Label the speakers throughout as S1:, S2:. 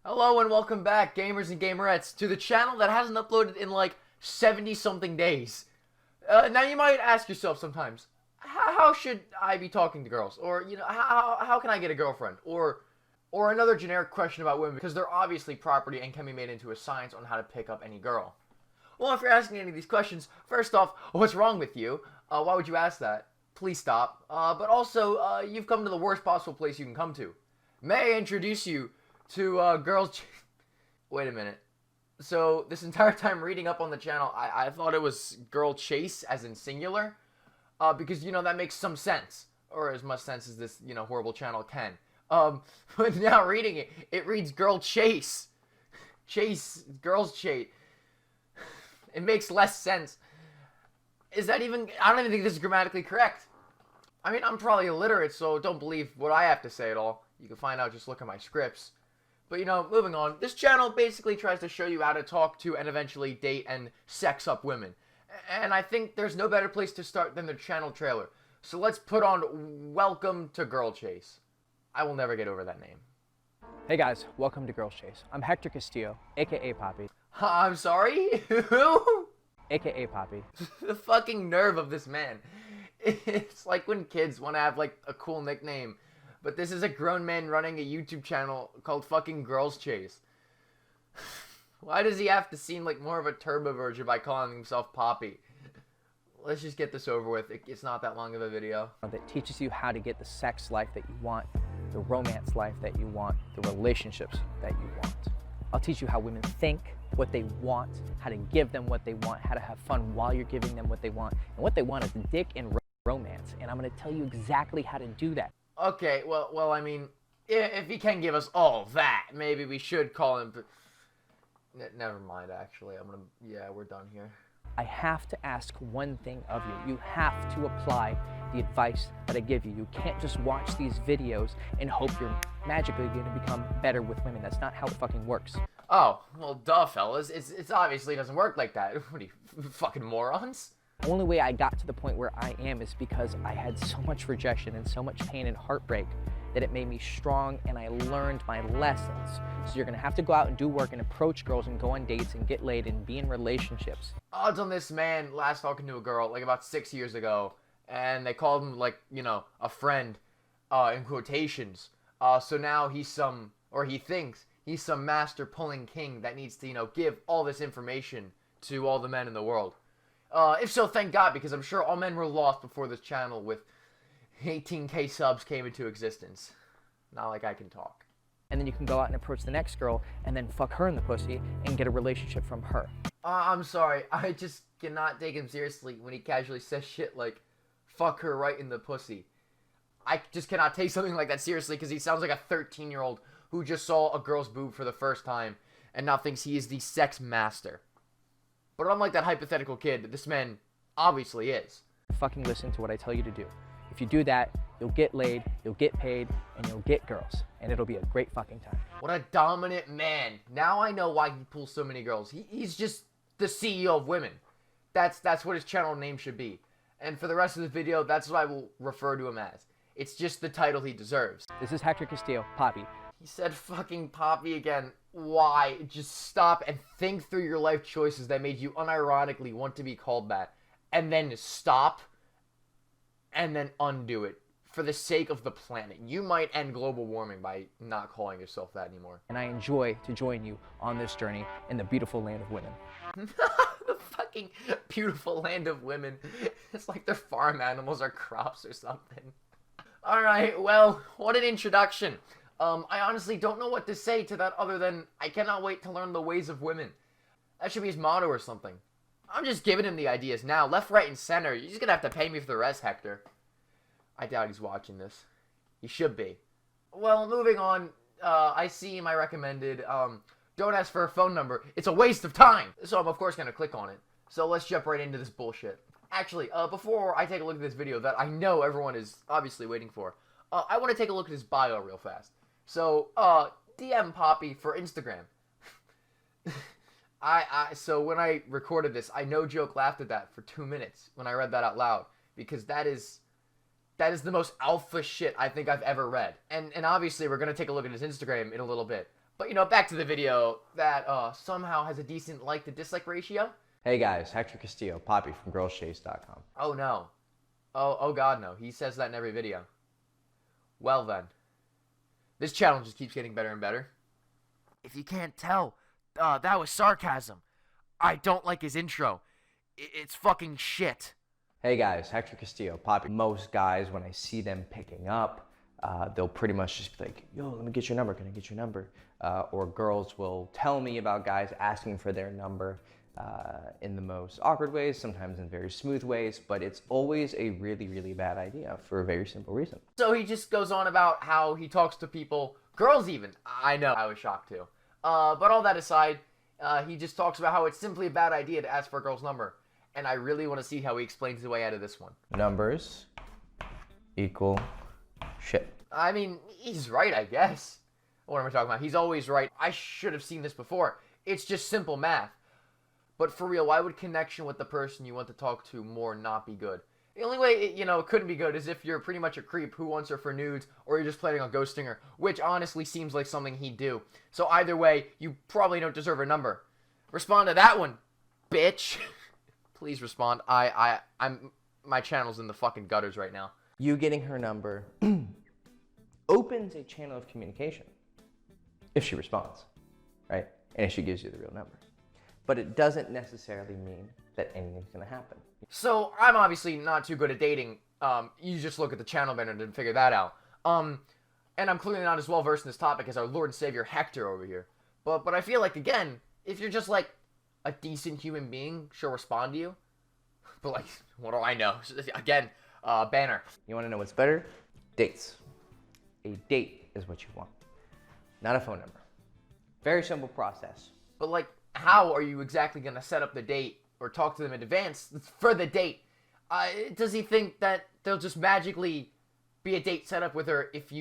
S1: Hello and welcome back, gamers and gamerettes, to the channel that hasn't uploaded in like 70-something days. Now you might ask yourself sometimes, how should I be talking to girls? Or, how can I get a girlfriend? Or another generic question about women, because they're obviously property and can be made into a science on how to pick up any girl. Well, if you're asking any of these questions, first off, what's wrong with you? Why would you ask that? Please stop. But also, you've come to the worst possible place you can come to. May I introduce you to girls. Wait a minute. So this entire time reading up on the channel, I thought it was girl chase as in singular, because that makes some sense, or as much sense as this horrible channel can. But now reading it, it reads girl chase, girls chase. It makes less sense. Is that even? I don't even think this is grammatically correct. I mean, I'm probably illiterate, so don't believe what I have to say at all. You can find out just look at my scripts. But moving on, this channel basically tries to show you how to talk to and eventually date and sex up women. And I think there's no better place to start than the channel trailer. So let's put on Welcome to Girl Chase. I will never get over that name.
S2: Hey guys, welcome to Girls Chase. I'm Hector Castillo, aka Poppy.
S1: I'm sorry? Who?
S2: AKA Poppy.
S1: The fucking nerve of this man. It's like when kids want to have like a cool nickname. But this is a grown man running a YouTube channel called fucking Girls Chase. Why does he have to seem like more of a turbo version by calling himself Poppy? Let's just get this over with. It's not that long of a video.
S2: That teaches you how to get the sex life that you want, the romance life that you want, the relationships that you want. I'll teach you how women think, what they want, how to give them what they want, how to have fun while you're giving them what they want. And what they want is dick and romance. And I'm going to tell you exactly how to do that.
S1: Okay, well, I mean, if he can give us all that, maybe we should call him. Never mind, actually. Yeah, we're done here.
S2: I have to ask one thing of you. You have to apply the advice that I give you. You can't just watch these videos and hope you're magically going to become better with women. That's not how it fucking works.
S1: Oh, well, duh, fellas. It's obviously doesn't work like that. What are you, fucking morons?
S2: The only way I got to the point where I am is because I had so much rejection and so much pain and heartbreak that it made me strong, and I learned my lessons. So you're gonna have to go out and do work and approach girls and go on dates and get laid and be in relationships.
S1: Odds on this man last talking to a girl like about 6 years ago, and they called him like, a friend, in quotations. So now he thinks he's some master pulling king that needs to, give all this information to all the men in the world. If so, thank God, because I'm sure all men were lost before this channel with 18K subs came into existence. Not like I can talk.
S2: And then you can go out and approach the next girl and then fuck her in the pussy and get a relationship from her.
S1: I'm sorry, I just cannot take him seriously when he casually says shit like, fuck her right in the pussy. I just cannot take something like that seriously because he sounds like a 13-year-old who just saw a girl's boob for the first time and now thinks he is the sex master. But unlike that hypothetical kid, this man obviously is.
S2: Fucking listen to what I tell you to do. If you do that, you'll get laid, you'll get paid, and you'll get girls. And it'll be a great fucking time.
S1: What a dominant man. Now I know why he pulls so many girls. He's just the CEO of women. That's what his channel name should be. And for the rest of the video, that's what I will refer to him as. It's just the title he deserves.
S2: This is Hector Castillo, Poppy.
S1: He said fucking Poppy again. Why? Just stop and think through your life choices that made you unironically want to be called that. And then stop. And then undo it. For the sake of the planet. You might end global warming by not calling yourself that anymore.
S2: And I enjoy to join you on this journey in the beautiful land of women.
S1: The fucking beautiful land of women. It's like they're farm animals or crops or something. Alright, well, what an introduction. I honestly don't know what to say to that other than I cannot wait to learn the ways of women. That should be his motto or something. I'm just giving him the ideas now, left, right, and center. You're just gonna have to pay me for the rest, Hector. I doubt he's watching this. He should be. Well, moving on, I see my recommended, don't ask for a phone number. It's a waste of time. So I'm, of course, gonna click on it. So let's jump right into this bullshit. Actually, before I take a look at this video that I know everyone is obviously waiting for, I want to take a look at his bio real fast. So, DM Poppy for Instagram. So when I recorded this, I no joke laughed at that for 2 minutes when I read that out loud. Because that is the most alpha shit I think I've ever read. And obviously we're going to take a look at his Instagram in a little bit. But, you know, back to the video that somehow has a decent like to dislike ratio.
S3: Hey guys, Hector Castillo, Poppy from girlschase.com.
S1: Oh no. Oh god, no. He says that in every video. Well then. This challenge just keeps getting better and better. If you can't tell, that was sarcasm. I don't like his intro. It's fucking shit.
S3: Hey guys, Hector Castillo, Poppy. Most guys, when I see them picking up, they'll pretty much just be like, yo, let me get your number, can I get your number? Or girls will tell me about guys asking for their number in the most awkward ways, sometimes in very smooth ways, but it's always a really, really bad idea for a very simple reason.
S1: So he just goes on about how he talks to people, girls even. I know, I was shocked too. But all that aside, he just talks about how it's simply a bad idea to ask for a girl's number. And I really want to see how he explains the way out of this one.
S3: Numbers equal shit.
S1: I mean, he's right, I guess. What am I talking about? He's always right. I should have seen this before. It's just simple math. But for real, why would connection with the person you want to talk to more not be good? The only way it couldn't be good is if you're pretty much a creep who wants her for nudes, or you're just planning on ghosting her, which honestly seems like something he'd do. So either way, you probably don't deserve her number. Respond to that one, bitch. Please respond. My channel's in the fucking gutters right now.
S3: You getting her number opens a channel of communication if she responds, right? And if she gives you the real number. But it doesn't necessarily mean that anything's gonna happen.
S1: So I'm obviously not too good at dating. You just look at the channel banner and figure that out. And I'm clearly not as well versed in this topic as our Lord and Savior Hector over here. But I feel like, again, if you're just like a decent human being, she'll respond to you. But like, what do I know? Again, banner.
S3: You wanna know what's better? Dates. A date is what you want, not a phone number. Very simple process.
S1: But like, how are you exactly gonna set up the date or talk to them in advance for the date? Does he think that there'll just magically be a date set up with her if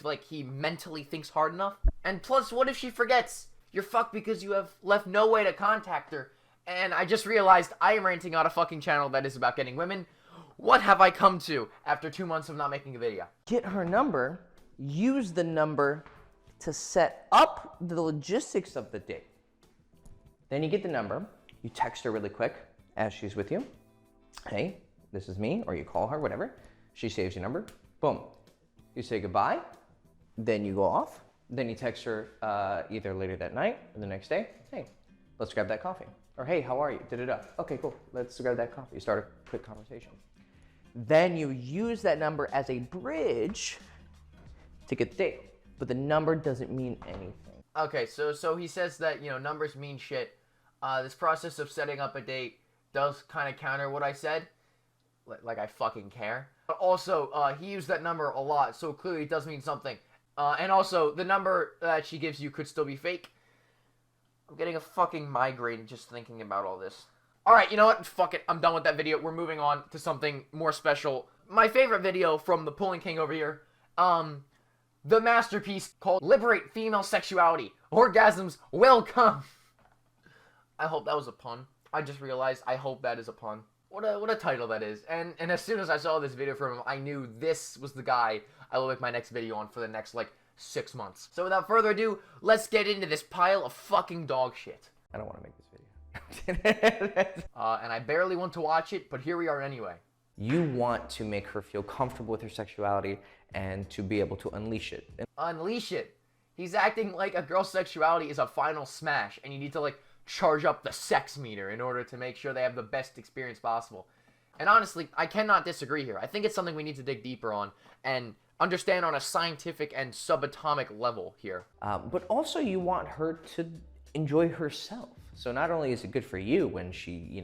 S1: like he mentally thinks hard enough? And plus, what if she forgets? You're fucked because you have left no way to contact her. And I just realized I am ranting on a fucking channel that is about getting women. What have I come to after 2 months of not making a video?
S2: Get her number, use the number to set up the logistics of the date.
S3: Then you get the number, you text her really quick as she's with you. Hey, this is me, or you call her, whatever. She saves your number, boom. You say goodbye, then you go off. Then you text her either later that night or the next day. Hey, let's grab that coffee. Or hey, how are you? Da-da-da. Okay, cool, let's grab that coffee. You start a quick conversation. Then you use that number as a bridge to get the date. But the number doesn't mean anything.
S1: Okay, so he says that, numbers mean shit. This process of setting up a date does kind of counter what I said. Like I fucking care. But also, he used that number a lot, so clearly it does mean something. And also, the number that she gives you could still be fake. I'm getting a fucking migraine just thinking about all this. Alright, you know what? Fuck it. I'm done with that video. We're moving on to something more special. My favorite video from the Pulling King over here. The masterpiece called Liberate Female Sexuality. Orgasms Will Come. I hope that was a pun. I just realized I hope that is a pun. What a title that is. And as soon as I saw this video from him, I knew this was the guy I will make my next video on for the next, 6 months. So without further ado, let's get into this pile of fucking dog shit.
S3: I don't want to make this video.
S1: And I barely want to watch it, but here we are anyway.
S3: You want to make her feel comfortable with her sexuality and to be able to unleash it.
S1: Unleash it. He's acting like a girl's sexuality is a final smash, and you need to, charge up the sex meter in order to make sure they have the best experience possible. And honestly, I cannot disagree here. I think it's something we need to dig deeper on and understand on a scientific and subatomic level here.
S3: But also you want her to enjoy herself. So not only is it good for you when she,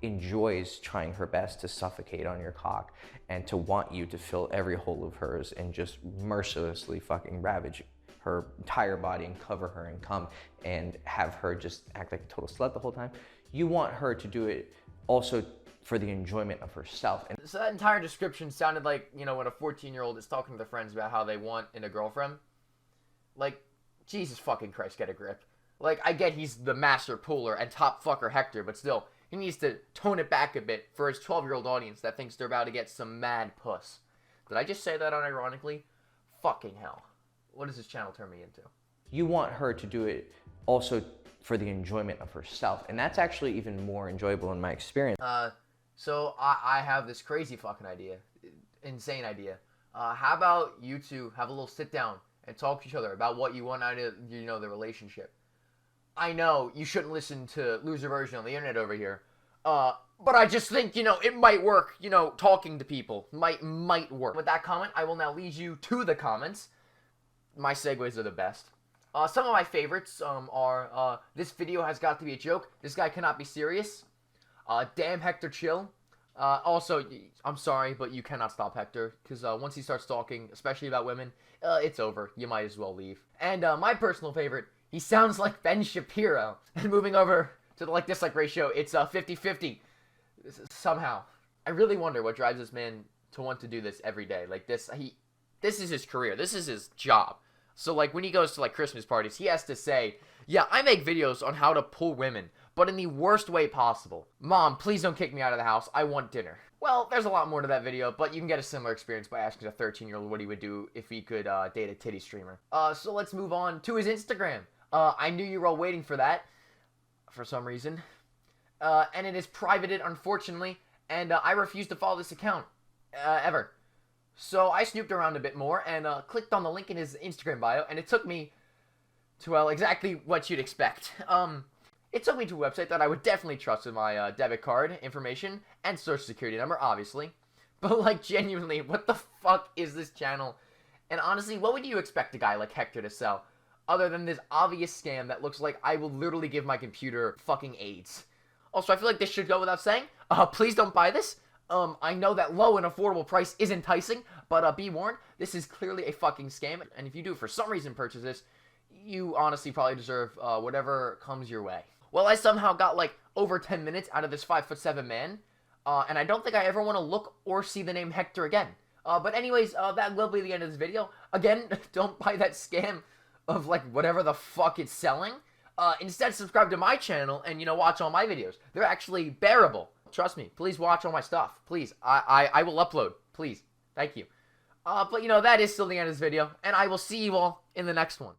S3: enjoys trying her best to suffocate on your cock and to want you to fill every hole of hers and just mercilessly fucking ravage her entire body and cover her in cum and have her just act like a total slut the whole time. You want her to do it also for the enjoyment of herself. And
S1: so that entire description sounded like, when a 14-year-old is talking to their friends about how they want in a girlfriend. Jesus fucking Christ, get a grip. I get he's the master puller and top fucker Hector, but still, he needs to tone it back a bit for his 12-year-old audience that thinks they're about to get some mad puss. Did I just say that unironically? Fucking hell. What does this channel turn me into?
S3: You want her to do it also for the enjoyment of herself. And that's actually even more enjoyable in my experience.
S1: So I have this crazy fucking idea, insane idea. How about you two have a little sit down and talk to each other about what you want out of, you know, the relationship? I know you shouldn't listen to loser version on the internet over here, but I just think, you know, it might work. You know, talking to people might work. With that comment, I will now lead you to the comments. My segues are the best. Some of my favorites are, this video has got to be a joke. This guy cannot be serious. Damn, Hector, chill. Also, I'm sorry, but you cannot stop Hector, because once he starts talking, especially about women, it's over. You might as well leave. And my personal favorite, he sounds like Ben Shapiro. And moving over to the like-dislike ratio, it's 50-50. Somehow. I really wonder what drives this man to want to do this every day. Like, this is his career. This is his job. So, like, when he goes to, like, Christmas parties, he has to say, yeah, I make videos on how to pull women, but in the worst way possible. Mom, please don't kick me out of the house. I want dinner. Well, there's a lot more to that video, but you can get a similar experience by asking a 13-year-old what he would do if he could date a titty streamer. So let's move on to his Instagram. I knew you were all waiting for that, for some reason. And it is privated, unfortunately, and I refuse to follow this account, ever. So I snooped around a bit more and clicked on the link in his Instagram bio, and it took me to, well, exactly what you'd expect. It took me to a website that I would definitely trust with my debit card information and social security number, obviously. But, like, genuinely, what the fuck is this channel? And honestly, what would you expect a guy like Hector to sell, other than this obvious scam that looks like I will literally give my computer fucking AIDS? Also, I feel like this should go without saying. Please don't buy this. I know that low and affordable price is enticing, but be warned, this is clearly a fucking scam, and if you do for some reason purchase this, you honestly probably deserve whatever comes your way. Well, I somehow got like over 10 minutes out of this 5'7" man, and I don't think I ever want to look or see the name Hector again. But anyways, that will be the end of this video. Again, don't buy that scam of like whatever the fuck it's selling. Instead, subscribe to my channel and, you know, watch all my videos. They're actually bearable. Trust me. Please watch all my stuff. Please. I will upload. Please. Thank you. But, you know, that is still the end of this video, and I will see you all in the next one.